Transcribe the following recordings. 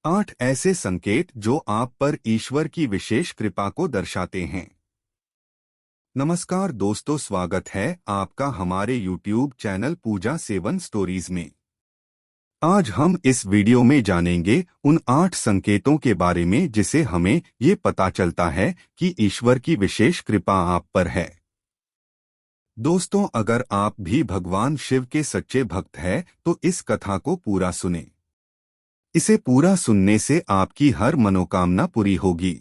8 ऐसे संकेत जो आप पर ईश्वर की विशेष कृपा को दर्शाते हैं। नमस्कार दोस्तों, स्वागत है आपका हमारे YouTube चैनल पूजा 7 स्टोरीज में। आज हम इस वीडियो में जानेंगे उन 8 संकेतों के बारे में जिसे हमें ये पता चलता है कि ईश्वर की विशेष कृपा आप पर है। दोस्तों, अगर आप भी भगवान शिव के सच्चे भक्त हैं तो इस कथा को पूरा सुनें। इसे पूरा सुनने से आपकी हर मनोकामना पूरी होगी।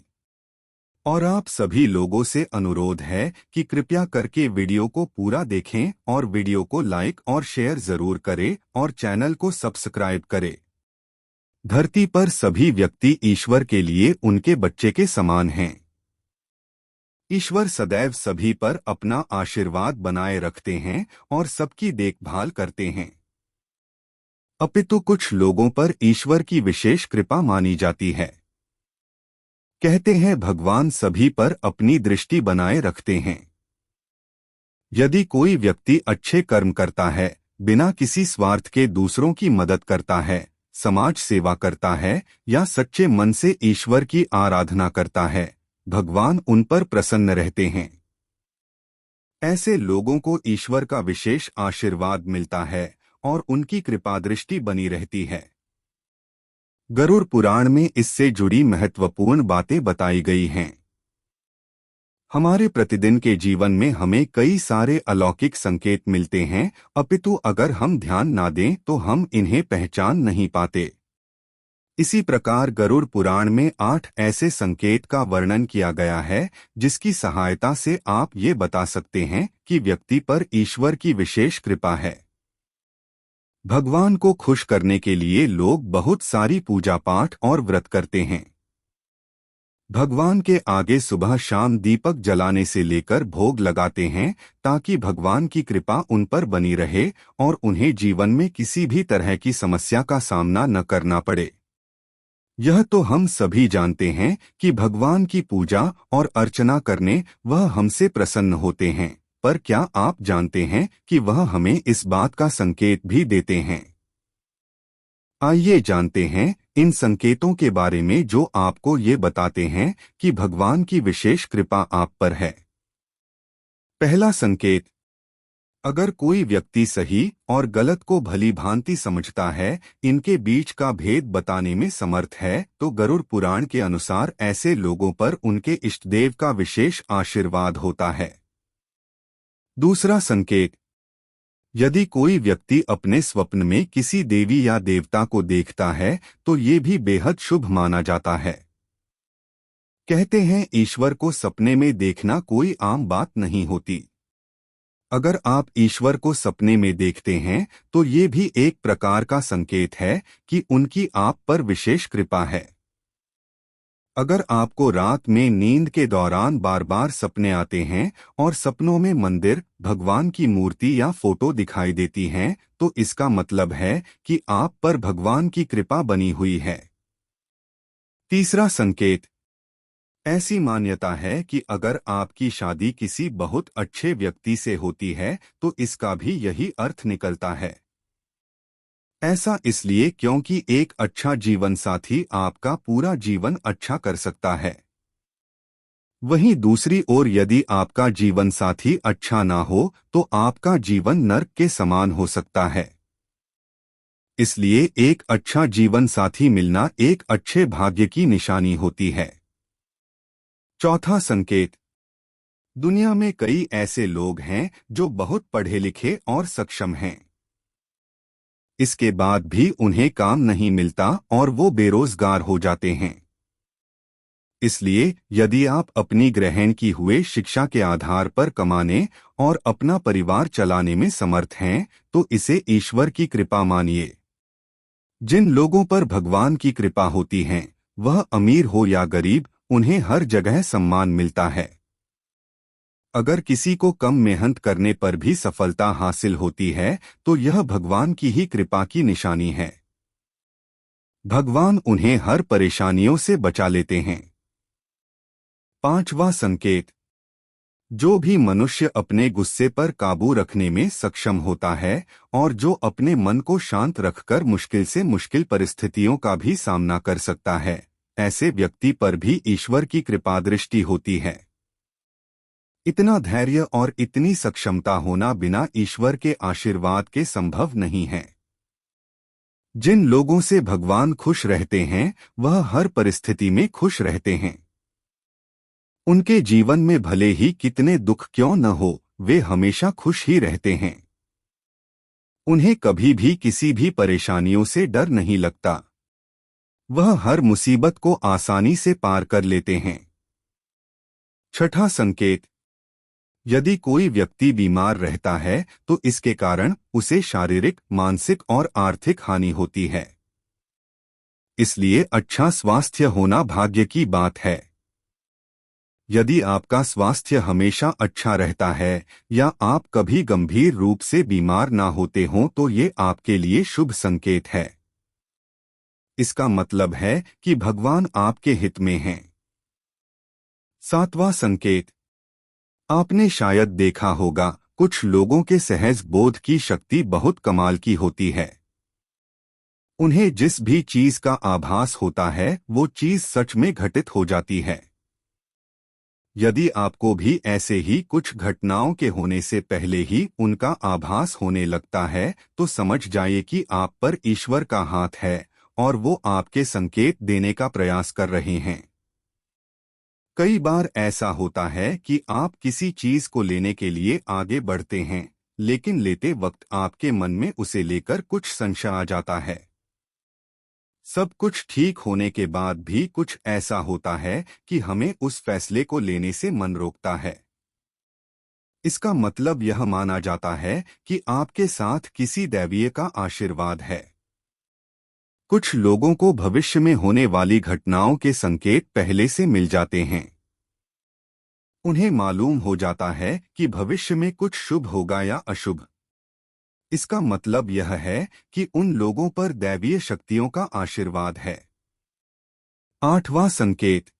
और आप सभी लोगों से अनुरोध है कि कृपया करके वीडियो को पूरा देखें और वीडियो को लाइक और शेयर जरूर करें और चैनल को सब्सक्राइब करें। धरती पर सभी व्यक्ति ईश्वर के लिए उनके बच्चे के समान हैं। ईश्वर सदैव सभी पर अपना आशीर्वाद बनाए रखते हैं और सबकी देखभाल करते हैं। अपितु कुछ लोगों पर ईश्वर की विशेष कृपा मानी जाती है। कहते हैं भगवान सभी पर अपनी दृष्टि बनाए रखते हैं। यदि कोई व्यक्ति अच्छे कर्म करता है, बिना किसी स्वार्थ के दूसरों की मदद करता है, समाज सेवा करता है या सच्चे मन से ईश्वर की आराधना करता है, भगवान उन पर प्रसन्न रहते हैं। ऐसे लोगों को ईश्वर का विशेष आशीर्वाद मिलता है और उनकी कृपा दृष्टि बनी रहती है। गरुड़ पुराण में इससे जुड़ी महत्वपूर्ण बातें बताई गई हैं। हमारे प्रतिदिन के जीवन में हमें कई सारे अलौकिक संकेत मिलते हैं, अपितु अगर हम ध्यान ना दें तो हम इन्हें पहचान नहीं पाते। इसी प्रकार गरुड़ पुराण में 8 ऐसे संकेत का वर्णन किया गया है जिसकी सहायता से आप ये बता सकते हैं कि व्यक्ति पर ईश्वर की विशेष कृपा है। भगवान को खुश करने के लिए लोग बहुत सारी पूजा पाठ और व्रत करते हैं। भगवान के आगे सुबह शाम दीपक जलाने से लेकर भोग लगाते हैं ताकि भगवान की कृपा उन पर बनी रहे और उन्हें जीवन में किसी भी तरह की समस्या का सामना न करना पड़े। यह तो हम सभी जानते हैं कि भगवान की पूजा और अर्चना करने वह हमसे प्रसन्न होते हैं, पर क्या आप जानते हैं कि वह हमें इस बात का संकेत भी देते हैं? आइए जानते हैं इन संकेतों के बारे में जो आपको ये बताते हैं कि भगवान की विशेष कृपा आप पर है। पहला संकेत, अगर कोई व्यक्ति सही और गलत को भली भांति समझता है, इनके बीच का भेद बताने में समर्थ है, तो गरुड़ पुराण के अनुसार ऐसे लोगों पर उनके इष्टदेव का विशेष आशीर्वाद होता है। दूसरा संकेत, यदि कोई व्यक्ति अपने स्वप्न में किसी देवी या देवता को देखता है तो ये भी बेहद शुभ माना जाता है। कहते हैं ईश्वर को सपने में देखना कोई आम बात नहीं होती। अगर आप ईश्वर को सपने में देखते हैं तो ये भी एक प्रकार का संकेत है कि उनकी आप पर विशेष कृपा है। अगर आपको रात में नींद के दौरान बार बार सपने आते हैं और सपनों में मंदिर, भगवान की मूर्ति या फोटो दिखाई देती हैं, तो इसका मतलब है कि आप पर भगवान की कृपा बनी हुई है। तीसरा संकेत, ऐसी मान्यता है कि अगर आपकी शादी किसी बहुत अच्छे व्यक्ति से होती है तो इसका भी यही अर्थ निकलता है। ऐसा इसलिए क्योंकि एक अच्छा जीवन साथी आपका पूरा जीवन अच्छा कर सकता है। वहीं दूसरी ओर यदि आपका जीवन साथी अच्छा ना हो तो आपका जीवन नर्क के समान हो सकता है। इसलिए एक अच्छा जीवन साथी मिलना एक अच्छे भाग्य की निशानी होती है। चौथा संकेत, दुनिया में कई ऐसे लोग हैं जो बहुत पढ़े लिखे और सक्षम हैं। इसके बाद भी उन्हें काम नहीं मिलता और वो बेरोजगार हो जाते हैं। इसलिए यदि आप अपनी ग्रहण की हुए शिक्षा के आधार पर कमाने और अपना परिवार चलाने में समर्थ हैं तो इसे ईश्वर की कृपा मानिए। जिन लोगों पर भगवान की कृपा होती है, वह अमीर हो या गरीब, उन्हें हर जगह सम्मान मिलता है। अगर किसी को कम मेहनत करने पर भी सफलता हासिल होती है तो यह भगवान की ही कृपा की निशानी है। भगवान उन्हें हर परेशानियों से बचा लेते हैं। पांचवा संकेत, जो भी मनुष्य अपने गुस्से पर काबू रखने में सक्षम होता है और जो अपने मन को शांत रखकर मुश्किल से मुश्किल परिस्थितियों का भी सामना कर सकता है, ऐसे व्यक्ति पर भी ईश्वर की कृपा दृष्टि होती है। इतना धैर्य और इतनी सक्षमता होना बिना ईश्वर के आशीर्वाद के संभव नहीं है। जिन लोगों से भगवान खुश रहते हैं, वह हर परिस्थिति में खुश रहते हैं। उनके जीवन में भले ही कितने दुख क्यों न हो, वे हमेशा खुश ही रहते हैं। उन्हें कभी भी किसी भी परेशानियों से डर नहीं लगता। वह हर मुसीबत को आसानी से पार कर लेते हैं। छठा संकेत, यदि कोई व्यक्ति बीमार रहता है तो इसके कारण उसे शारीरिक, मानसिक और आर्थिक हानि होती है। इसलिए अच्छा स्वास्थ्य होना भाग्य की बात है। यदि आपका स्वास्थ्य हमेशा अच्छा रहता है या आप कभी गंभीर रूप से बीमार ना होते हों तो ये आपके लिए शुभ संकेत है। इसका मतलब है कि भगवान आपके हित में हैं। सातवां संकेत, आपने शायद देखा होगा कुछ लोगों के सहज बोध की शक्ति बहुत कमाल की होती है। उन्हें जिस भी चीज का आभास होता है वो चीज सच में घटित हो जाती है। यदि आपको भी ऐसे ही कुछ घटनाओं के होने से पहले ही उनका आभास होने लगता है तो समझ जाइए कि आप पर ईश्वर का हाथ है और वो आपके संकेत देने का प्रयास कर रहे हैं। कई बार ऐसा होता है कि आप किसी चीज को लेने के लिए आगे बढ़ते हैं, लेकिन लेते वक्त आपके मन में उसे लेकर कुछ संशय आ जाता है। सब कुछ ठीक होने के बाद भी कुछ ऐसा होता है कि हमें उस फैसले को लेने से मन रोकता है। इसका मतलब यह माना जाता है कि आपके साथ किसी दैवीय का आशीर्वाद है। कुछ लोगों को भविष्य में होने वाली घटनाओं के संकेत पहले से मिल जाते हैं। उन्हें मालूम हो जाता है कि भविष्य में कुछ शुभ होगा या अशुभ। इसका मतलब यह है कि उन लोगों पर दैवीय शक्तियों का आशीर्वाद है। आठवां संकेत,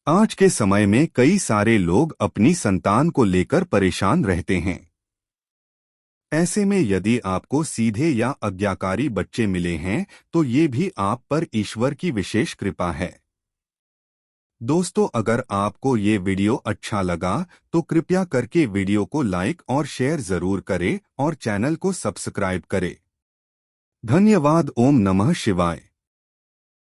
आज के समय में कई सारे लोग अपनी संतान को लेकर परेशान रहते हैं। ऐसे में यदि आपको सीधे या आज्ञाकारी बच्चे मिले हैं तो ये भी आप पर ईश्वर की विशेष कृपा है। दोस्तों, अगर आपको ये वीडियो अच्छा लगा तो कृपया करके वीडियो को लाइक और शेयर जरूर करें और चैनल को सब्सक्राइब करें। धन्यवाद। ओम नमः शिवाय।